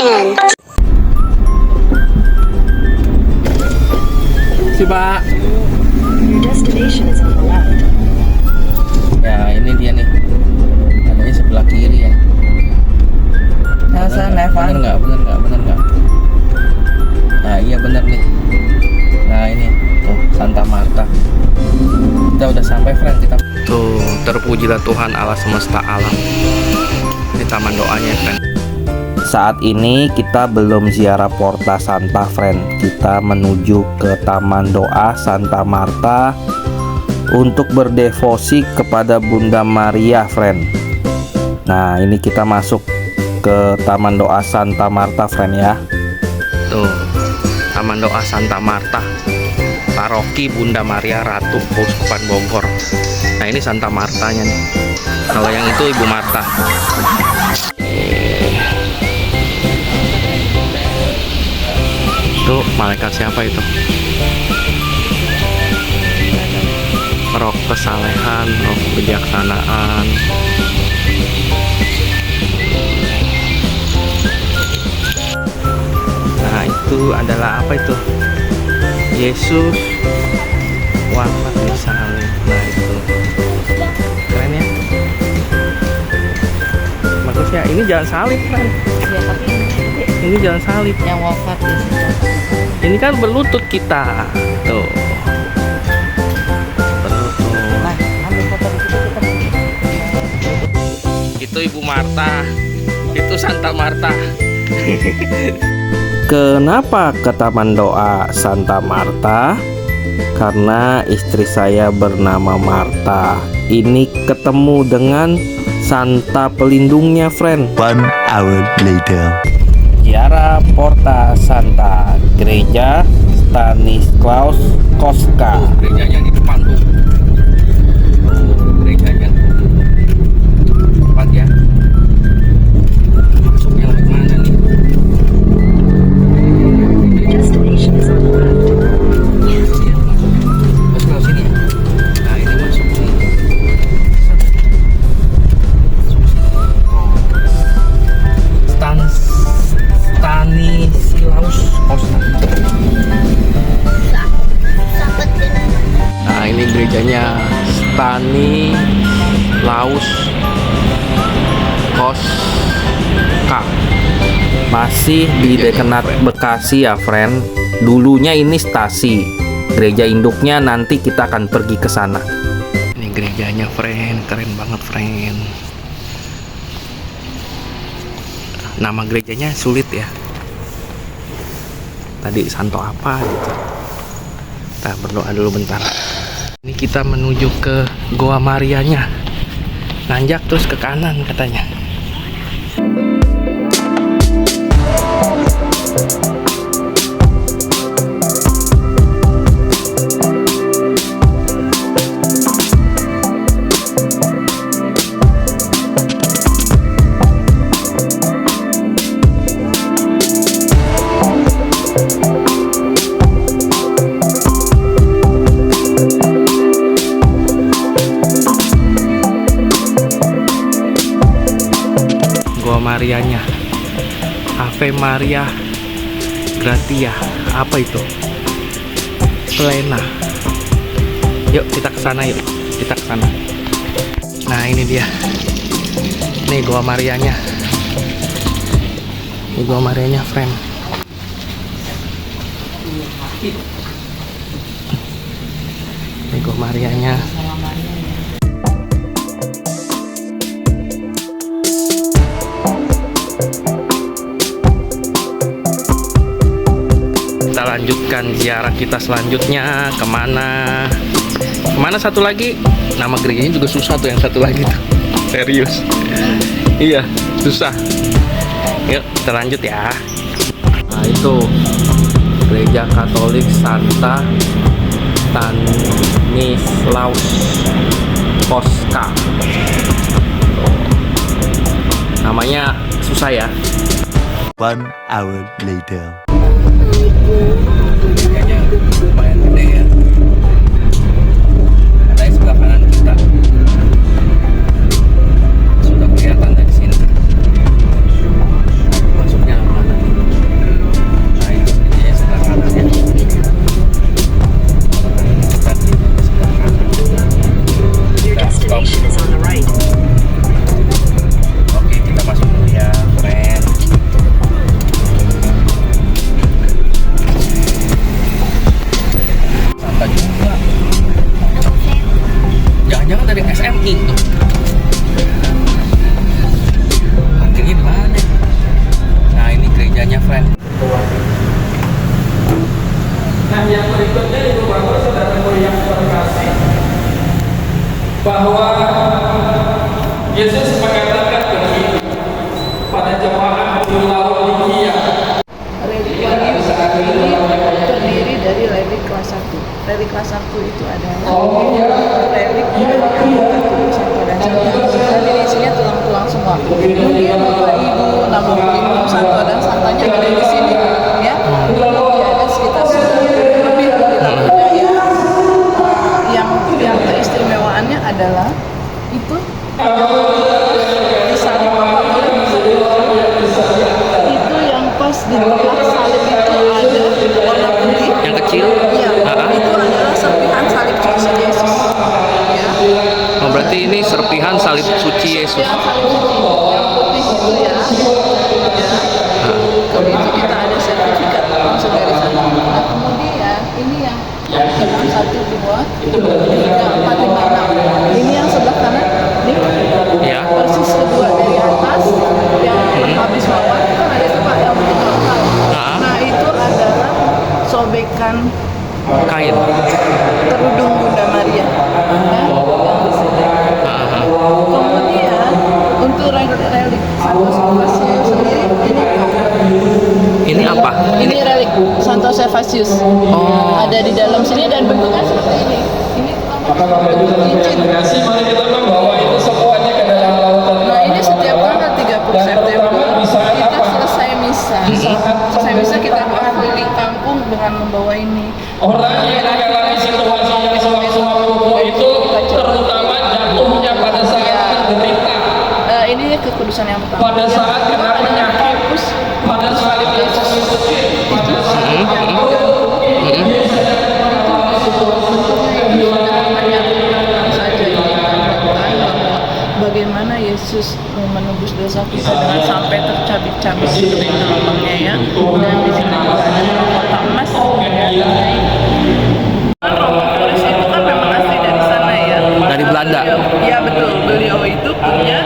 end. Coba. Your destination is on the left. Ya ini dia nih. Adanya sebelah kiri ya. Elsa, Nevan. Bener nggak? Nah iya bener nih. Nah ini tuh Santa Marta. Kita udah sampai friend, kita tuh terpujilah Tuhan Allah semesta alam. Ini taman doanya friend. Saat ini kita belum ziarah Porta Santa friend. Kita menuju ke Taman Doa Santa Marta untuk berdevosi kepada Bunda Maria friend. Nah ini kita masuk ke Taman Doa Santa Marta friend ya. Tuh Taman Doa Santa Marta, Paroki Bunda Maria Ratu Keuskupan Bogor. Nah ini Santa Martanya nih. Kalau yang itu Ibu Marta. Tuh malaikat siapa itu? Roh kesalehan, roh kebijaksanaan. Nah itu adalah apa itu? Yesus wafat di salib. Nah itu keren ya. Bagus ya. Ini jangan salib kan? Ya, tapi Ini jangan salib. yang wafat di situ. Ini kan berlutut kita. Tuh. Berlutut. Nah, ambil foto di situ kita. Itu Ibu Marta. Itu Santa Marta. Kenapa ke Taman Doa Santa Marta? Karena istri saya bernama Marta. Ini ketemu dengan Santa pelindungnya, friend. 1 hour later. Ziarah Porta Santa, Gereja Stanislaus Kostka. Gerejanya di depan tuh. Gerejanya. Tepat ya. Masuknya lewat mana nih? Your destination is on the left. Terus ke sini ya? Nah ini masuk sini. Masuk sini. Stanislaus Kostka. Nah ini gerejanya Stanislaus Kostka. Masih di dekat Bekasi ya friend. Dulunya ini stasi. Gereja induknya nanti kita akan pergi ke sana. Ini gerejanya friend, keren banget friend. Nama gerejanya sulit ya. Tadi Santo apa gitu. Kita berdoa dulu bentar. Ini kita menuju ke Goa Marianya. Nanjak terus ke kanan katanya. Goa Marianya, Ave Maria Gratia, apa itu? Plena. Yuk kita ke sana yuk. Kita ke sana. Nah, ini dia. Nih Goa Marianya. Ini Goa Marianya, friend. Ini Goa Marianya. Kita lanjutkan ziarah kita selanjutnya kemana? Kemana satu lagi? Nama gerejanya juga susah tuh yang satu lagi tuh. Serius. Iya, susah. Yuk kita lanjut ya. Nah itu Gereja Katolik Santa Stanislaus Kostka. Namanya susah ya. 1 hour later. Gerejanya lumayan gede ya. Ada di sebelah kanan kita. Sudah kelihatan dari sini. Masuknya mana? orang dari SMI tuh. Parkirnya di mana? Nah ini gerejanya, friend. Nah, yang berikutnya Ibu Bapak saudara yang terkasih, bahwa Yesus mengatakan begini pada jemaat di Laodikia. Relik Wahyu ini terdiri dari relik kelas 1. Relik kelas 1 itu adalah relik Santo dan Santa. Dan ini isinya tulang-tulang semua. Mungkin Bapak Ibu nama belum Santo dan Santanya ada di sini, ya. Jadi ada sekitar 9 lebih lagunya ya. Yang keistimewaannya adalah itu disalib Bapak boleh itu yang pas di tengah salib itu ada warna putih Yang kecil? ya itu adalah serpihan salib suci Yesus ya Oh, berarti ini serpihan salib suci Yesus. serpihan salib suci yang putih itu ya kalau itu kita ada sertifikat langsung dari sana. Nah kemudian ini yang sebelah 1, 2, 3, 4, 5, 6 ini yang sebelah kanan nih Ya. persis kedua dari atas yang habis bawah kan ada tuh Pak yang begitu lokal. Nah itu adalah sobekan Kain. kerudung Bunda Maria ya, yang di sini. Kemudian untuk relik Santo Servasius sendiri Ini apa? ini relik Santo Servasius ada di dalam sini dan bentuknya seperti ini. Ini Kasih, mari kita membawa itu semuanya ke dalam lautan. nah ini setiap tanggal 30 September kita selesai misa. Selesai misa kita doa keliling kampung dengan membawa ini. Orang yang mengalami situasi yang sewaktu-waktu itu terutama jatuhnya pada saat menderita, Ini kekudusan yang pertama. pada saat kena penyakit, pada saat Yesus bagaimana Yesus menebus dosa kita dengan sampai tercabik-cabik itu lambangnya ya. Dan di sini juga ada kotak emas. Romo Flores itu kan memang asli dari sana ya. Dari Belanda. Iya betul. Beliau itu punya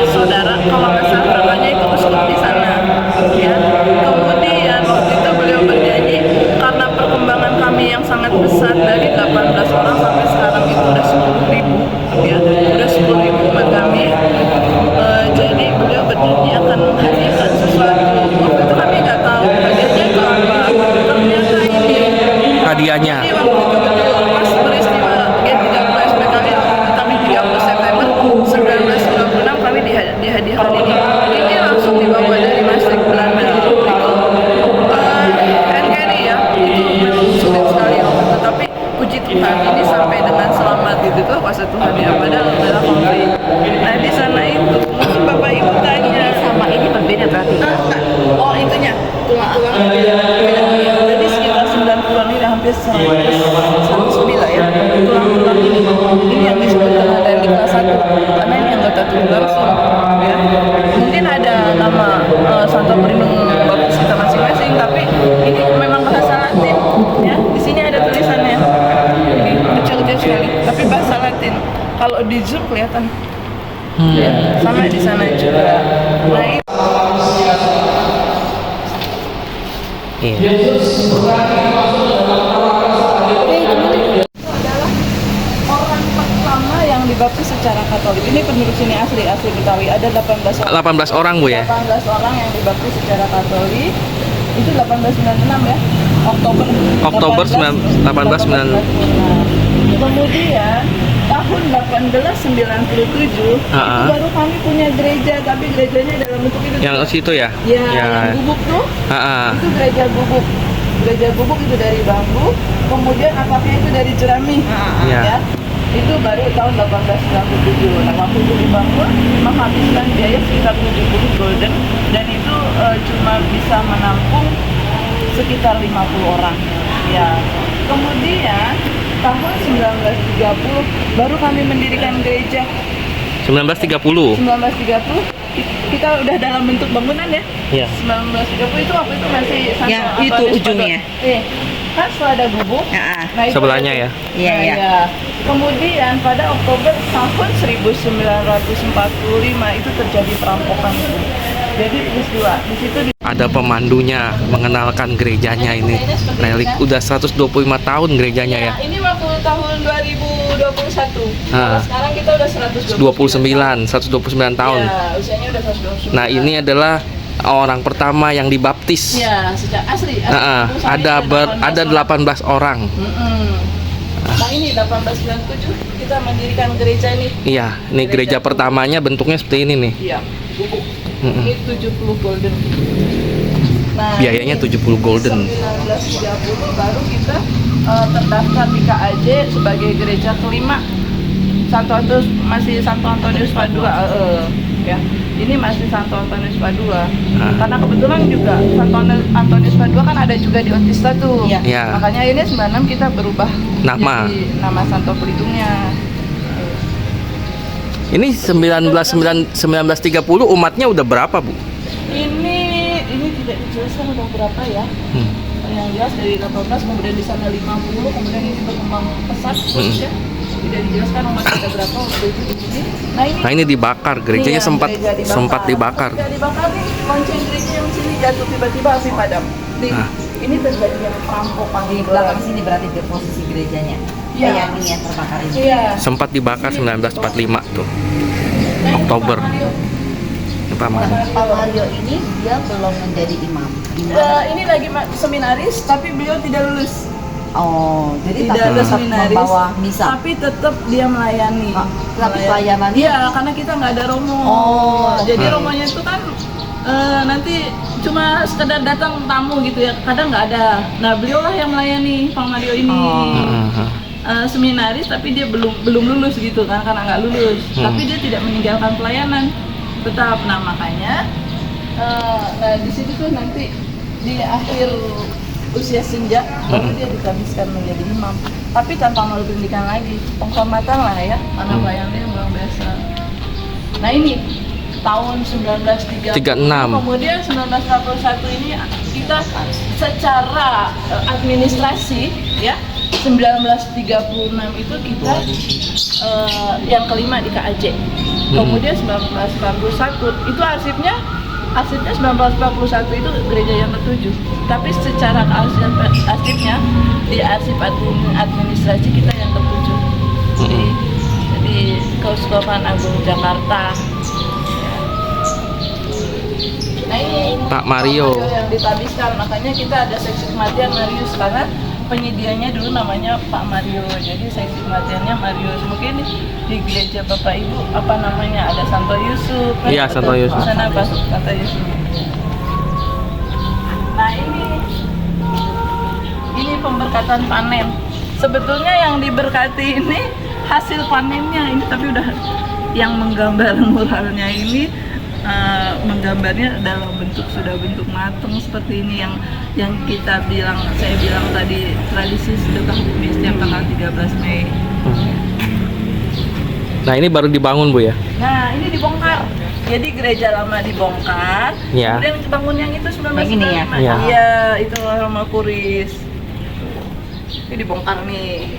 saudara kalau nggak salah namanya itu uskup di sana. Ya. Kemudian waktu itu beliau berjanji karena perkembangan kami yang sangat besar dari 18 orang sampai sekarang itu udah 10.000 ya udah 10.000 umat kami. Jadi beliau berjanji akan menghadiahkan sesuatu. Waktu itu kami nggak tahu hadiahnya itu apa. Ternyata ini Hadiahnya. jadi waktu itu betul pas peristiwa G30 SPKB kami 30 September 1996 kami dihadiahkan ini. Ini langsung dibawa dari Masjid Belanda. Itu NKRI ya, itu memang sulit sekali waktu itu. Tapi puji Tuhan ini sampai dengan selamat gitu tuh kuasa Tuhan ya padahal adalah konflik. Nah di sana itu mungkin Bapak Ibu tanya sama ini berbeda berarti. Oh itunya tulang-tulang beda. Jadi sekitar 90-an ini hampir 100 bila ya tulang-tulang ini yang disebut dengan relik kelas 1 karena ini anggota tubuh langsung ya. Mungkin ada nama Santo Pelindung baptis kita masing-masing tapi ini memang bahasa Latin ya. Di sini ada tulisannya ini kecil-kecil sekali tapi bahasa Latin. Kalau di zoom kelihatan ya, sama di sana juga. Nah ini Iya. orang pertama yang dibaptis secara Katolik. Ini penduduk sini asli Betawi. Ada 18 orang. 18 orang, Bu ya. 18 orang yang dibaptis secara Katolik. Itu 1896 ya. Oktober 1896. Kemudian tahun 1897 itu baru kami punya gereja, tapi gerejanya dalam bentuk itu. Yang situ ya? Ya, yang gubuk tuh. Itu gereja gubuk. Gereja gubuk itu dari bambu, kemudian atapnya itu dari jerami. Ya. Itu baru tahun 1897. Nah, waktu itu dibangun menghabiskan biaya sekitar 70 gulden dan itu cuma bisa menampung sekitar 50 orang. Ya. Kemudian tahun 1930 baru kami mendirikan gereja. 1930. 1930 kita udah dalam bentuk bangunan ya. Iya. 1930 itu waktu itu masih Ya, itu ujungnya. kan setelah ada gubuk. Nah, itu Sebelahnya ya. Iya, iya. Kemudian pada Oktober tahun 1945 itu terjadi perampokan itu. Jadi peristiwa di situ Ada pemandunya mengenalkan gerejanya ini. Relik udah 125 tahun gerejanya ya. Ini waktu tahun 2021. Kalau sekarang kita udah 129 tahun. Ya, usianya udah 129. Nah, ini adalah orang pertama yang dibaptis. Ya, sejak asli. Ada 18 orang. Nah, ini 1897 kita mendirikan gereja ini. Iya, ini gereja pertamanya bentuknya seperti ini nih. Iya, gubuk. Ini 70 golden. Nah, Biayanya 70 golden. 1930 baru kita terdaftar di KAJ sebagai gereja kelima. Masih Santo Antonius Padua, ya. Ini masih Santo Antonius Padua. Karena kebetulan juga Santo Antonius Padua kan ada juga di Otista tuh. Iya. Makanya ini 96 kita berubah Nama. jadi nama Santo Pelitungnya. Ini 1930 umatnya udah berapa, Bu? Ini tidak dijelaskan udah berapa ya. Yang jelas dari 18 kemudian di sana 50 kemudian ini berkembang pesat ya. Tidak dijelaskan umatnya ada berapa waktu itu di sini. Nah, ini dibakar, gerejanya iya, sempat dibakar. Tidak dibakar nih, lonceng gereja yang sini jatuh tiba-tiba api padam. Nih, ini terjadi yang perampokan Di belakang sini berarti di posisi gerejanya. Iya. Yang ini yang terbakar ini. Iya. Sempat dibakar 1945 tuh. Oktober. Ini Pak Mario. Pak Mario ini dia belum menjadi imam. Ini lagi seminaris tapi beliau tidak lulus. Oh, jadi Tidak tapi ada tetap seminaris, membawa misa. tapi tetap dia melayani. Tapi pelayanannya? Iya, karena kita nggak ada romo. Oh. Jadi romonya itu kan nanti cuma sekedar datang tamu gitu ya. Kadang nggak ada. Nah, beliau lah yang melayani Pak Mario ini. Seminaris tapi dia belum lulus gitu kan, karena nggak lulus. Tapi dia tidak meninggalkan pelayanan, tetap. Nah, makanya nah di situ tuh nanti di akhir usia senja baru dia ditabiskan menjadi imam, tapi tanpa melalui pendidikan lagi, penghormatan lah ya, karena pelayanannya luar biasa. Nah, ini tahun 1936 kemudian 1941 ini kita secara administrasi ya 1936 itu kita yang kelima di KAJ. Kemudian 1941 itu arsipnya 1941 itu gereja yang ke-7. Tapi secara arsipnya di arsip administrasi kita yang ke-7. Jadi Keuskupan Agung Jakarta. Nah, ini Pak Mario yang ditabiskan, makanya kita ada seksi kematian Marius karena penyedianya dulu namanya Pak Mario, jadi seksi kematiannya Marius. Mungkin di gereja Bapak Ibu apa namanya ada Santo Yusuf. Iya, Santo Yusuf. Sana apa Santo Yusuf. Nah, ini pemberkatan panen. Sebetulnya yang diberkati ini hasil panennya ini, tapi udah yang menggambar muralnya ini menggambarnya dalam sudah bentuk matang seperti ini yang saya bilang tadi tradisi sedekah bumi setiap tanggal 13 Mei. Nah, ini baru dibangun, Bu ya? Nah, ini dibongkar. Jadi gereja lama dibongkar, Ya. kemudian bangun yang itu 1995. Yang ini ya? Ya. Iya, itu Roma Kuris. Ini dibongkar nih.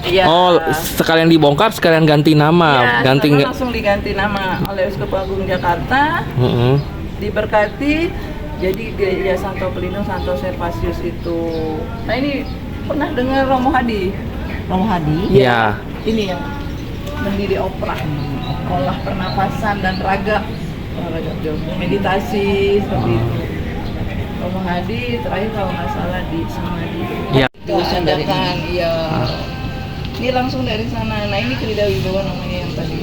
Iya. Oh, sekalian dibongkar, sekalian ganti nama, Ya, ganti. langsung diganti nama oleh Uskup Agung Jakarta. Diberkati jadi gereja Santo Pelindung Santo Servasius itu. Nah, ini pernah dengar Romo Hadi? Romo Hadi. Iya. Ini yang mendiri opera, olah pernapasan dan raga, meditasi seperti itu. Romo Hadi terakhir kalau nggak salah di Samadhi. Iya. Diadakan, iya. Ini langsung dari sana. Nah, ini Krida Wibawa namanya yang tadi.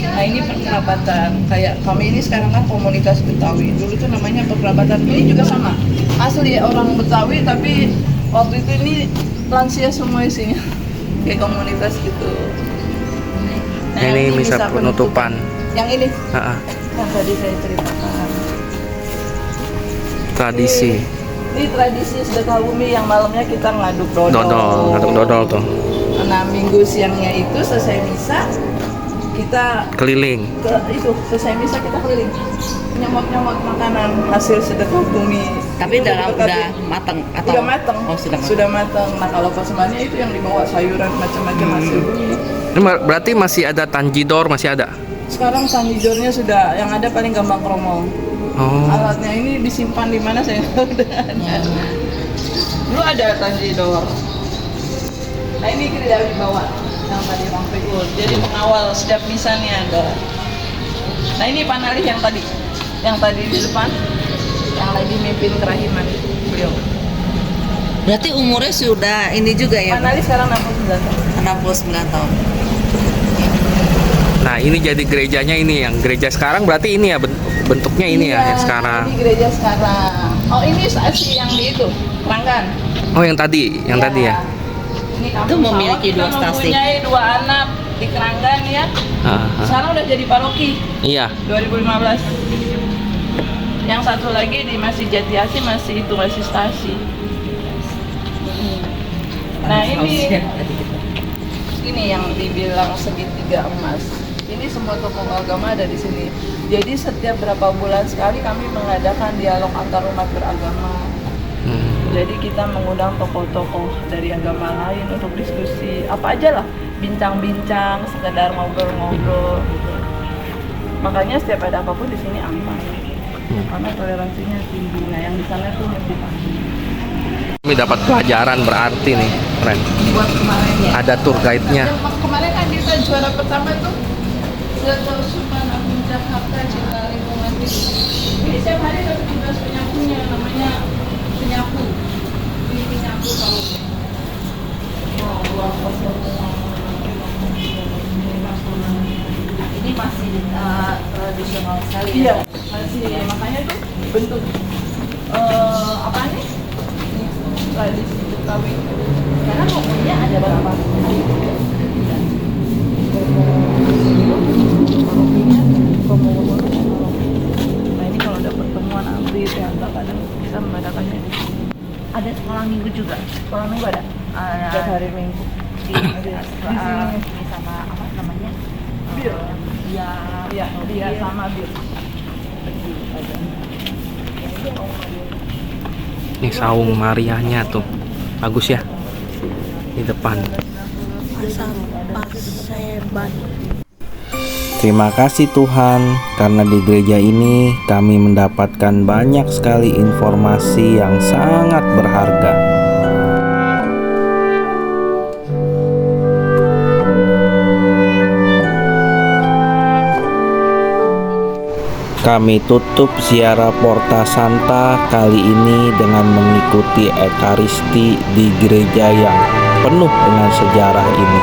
Nah, ini perkerabatan. Kayak kami ini sekarang kan komunitas Betawi. Dulu tuh namanya perkerabatan. Ini juga sama. Asli orang Betawi, tapi waktu itu ini lansia semua isinya. Kayak komunitas gitu. Nah, Ini yang misa penutupan. Yang ini Ha-ha. yang tadi saya ceritakan. Tradisi. Ini tradisi sedekah bumi yang malamnya kita ngaduk dodol. Ngaduk dodol tuh. Nah, minggu siangnya itu selesai misa kita Keliling. selesai misa kita keliling nyemot-nyemot makanan hasil sedekah bumi. Tapi Itu dalam berkati- udah matang atau Udah matang. Oh, sudah matang. Sudah matang. Nah, kalau pasmannya itu yang dibawa sayuran macam-macam hasil bumi. Ini berarti masih ada tanjidor, masih ada. Sekarang tanjidornya sudah, yang ada paling gampang kromong. Oh. Alatnya ini disimpan di mana saya nggak udah ada. Dulu ada tanjidor. Nah ini kita dibawa yang tadi Bang Fikul. Jadi pengawal setiap misa nih ada. Nah ini Pak Nalih yang tadi di depan, yang lagi mimpin kerahiman beliau. berarti umurnya sudah ini juga ya? Pak Nalih sekarang 69 tahun. 69 tahun. Nah, ini jadi gerejanya ini yang gereja sekarang berarti ini ya bentuknya ini ya yang sekarang. Ini gereja sekarang. Oh ini saksi yang di itu, Ranggan. Oh, yang tadi ya. Ini Itu memiliki dua stasi. Mempunyai 2 anak di Keranggan ya. Sekarang udah jadi paroki Iya. 2015. Yang satu lagi di masih Jatiasi masih stasi. Nah ini yang dibilang segitiga emas. Ini semua tokoh agama ada di sini. Jadi setiap berapa bulan sekali kami mengadakan dialog antar umat beragama. Jadi kita mengundang tokoh-tokoh dari agama lain untuk diskusi apa aja lah, bincang-bincang, sekedar ngobrol-ngobrol. Makanya setiap ada apapun di sini aman, karena toleransinya tinggi. Nah yang di sana tuh yang dipahami. Kami dapat pelajaran berarti nih, keren. Buat kemarin ya. Ada tour guide-nya. Kemarin kan kita juara pertama tuh Jatuh Supana Puncak Harta Cinta Lingkungan itu. Ini setiap hari ada tugas penyapunya, namanya penyapu. Ini penyapu kalau ruang kosong. Ini masih tradisional sekali Iya, ya? masih makanya tuh bentuk apa nih? Tradisi Betawi. Karena ngomongnya ada berapa? Nah ini kalau ada pertemuan abdi ya kadang bisa mengadakannya di sini. Ada sekolah minggu juga. Sekolah minggu ada? Setiap hari minggu. Di sini. sama apa namanya? Bir. Ya, Iya, dia sama bir. Nih saung Marianya tuh. Bagus ya. Di depan. Terima kasih Tuhan, karena di gereja ini kami mendapatkan banyak sekali informasi yang sangat berharga. Kami tutup ziarah Porta Santa kali ini dengan mengikuti Ekaristi di gereja yang penuh dengan sejarah ini.